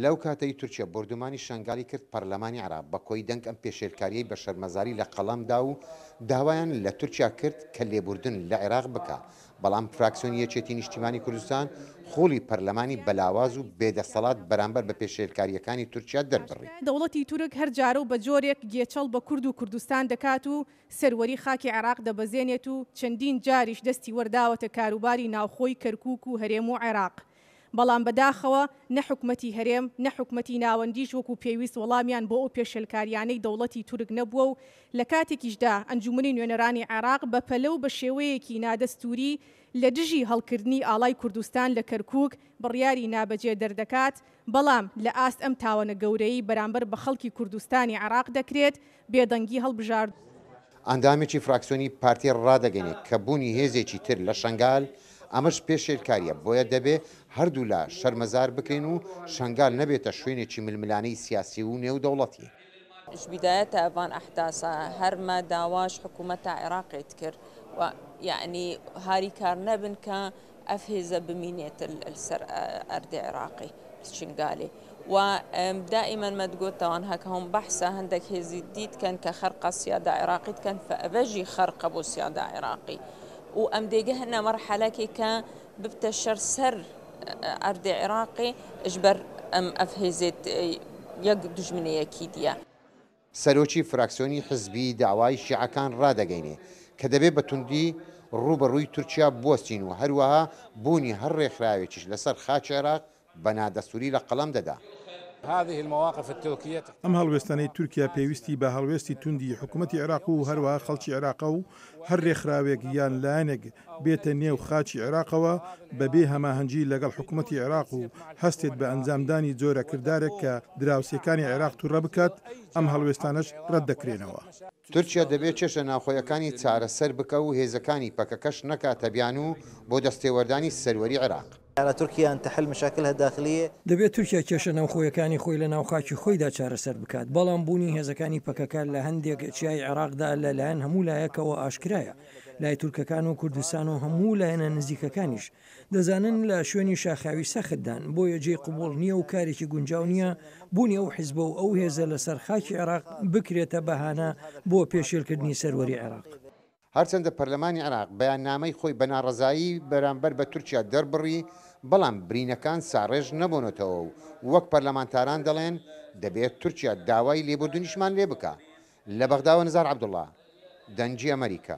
لەو کاتەی تورکیا بردومانی شنگالی کرد پەرلەمانی عێراق بە کۆی دەنگ ئەم پێشێلکاریەی بە شەرمەزاری لە قەڵەمدا و داوایان لە تورکیا کرد کە لێبوردن لە عێراق بکە، بەڵام فراکسیۆنی یەکێتی نیشتیمانی کوردستان خۆڵی پەرلەمانی بەلاواز و بێدەسەڵات بەرامبەر بە پێشێلکاریەکانی تورکیا دەربڕی. دەوڵەتی تورک هەر جارە و بە جۆرێک گێچەڵ بە کورد و کوردستان دەکات و سەروەری خاکی عێراق دەبەزێنێت و چەندین جاریش دەستی وەرداوەتە کاروباری ناوخۆی کەرکووک و هەرێم و عێراق. بەڵام بەداخەوە نەحکومەتی هەرێم نەحکومەتی ناوەندیش وەکو پێویست وەڵامیان بۆ ئەو پێشێلکاریانەی دەوڵەتی تورک نەبووە و لە کاتێکیشدا ئەنجومەنی نوێنەرانی عێراق بە پەلە و بە شێوەیەکی نادەستوری لە دژی هەڵکردنی ئاڵای کوردستان لە کەرکووک بڕیاری نابەجێ دەردەکات، بەڵام لە ئاست ئەم تاوانە گەورەی بەرامبەر بە خەڵکی کوردستانی عێراق دەکرێت بێدەنگی هەڵبژارد. ئەندامێکی فراکسیۆنی پارتی ڕادەگەنێت کە بوونی هێزێکی تر لە شنگال ئەمەش پێشێلکاریە، بۆیە دەبێ هەردوو لە شەرمەزار بکرێن و شنگال نەبێتە شوێنێکی ململانەی سیاسی و نێو دەوڵەتی. بداية أفان أحداثها هرما داواش حكومة عراق يتكر ويعني هاري كارنبن كان أفهز بمينية السر أرض عراقي شنغالي ودائما ما تقول طبعا هكا هم بحثة عندك هزيديت كان كخرق سيادة عراقي كان فأبجي خرق أبو سيادة عراقي وأمديجهنا مرحلة كي كان ببتشر سر أرض عراقي إجبر أم أفهزت يقدج من يكيديا. سەرۆکی فراکسیۆنی حزبی داوای شیعەکان ڕادەگەینێ کە دەبێت بە توندی ڕوبەڕووی تورکیا بوەستین و هەروەها بوونی هەر ڕێکخراوێکیش لەسەر خاکی عێراق بە نادەستوری لە قەڵەم دەدا. ئەم هەڵوێستانەی تورکیا پێویستی بە هەڵوێستی توندی حکوومەتی عێراق و هەروەها خەڵکی عێراق و هەر ڕێکخراوێک یان لایەنێک بێتە نێو خاچی عێراقەوە بەبێ هەماهەنگی لەگەڵ حکوومەتی عێراق و هەستێت بە ئەنجامدانی جۆرە کردارێک کە دراوسەکانی عێراق تووڕە بکات، ئەم هەڵوێستانەش ڕەت دەکرێنەوە. تورکیا دەبێت چێشە ناوخۆیەکانی چارەسەر بکە و هێزەکانی پەکەکەش نەکاتە بیان و بۆ دەستێوەردانی سەروەری عێراق. على تركيا أن تحل مشاكلها الداخلية. دەبێت تورکیا کێشە ناوخۆیەکانی خۆی لە ناوخاکی خۆیدا چارەسەر بکات، بەڵام بوونی هێزەکانی پەکەکە لە هەندێک چیای عێراقدا لەلایەن هەموو لایەکەوە ئاشکرایە. لای تورکەکان و کوردستان و هەموو لایەنە نزیکەکانیش دەزانن لە شوێنی شاخاوی سەختدان، بۆیە جێ قبوڵ نییە و کارێکی گونجاو نییە بوونی ئەو حیزبە و ئەو هێزە لەسەر خاکی عێراق بکرێتە بەهانە بۆ پێشێلکردنی سەروەری عێراق. هەرچەندە پەرلەمانی عێراق بەیاننامەی خۆی بە ناڕەزایی بەرامبەر بە تورکیا دەربڕی، بەڵام برینەکان ساڕێژ نەبوونەتەوە و وەک پەرلەمانتاران دەڵێن دەبێت تورکیا داوای لێبوردنیشمان لێ بکە. لە بەغداوە نزار عەبدوڵڵا، دەنگی ئەمریکا.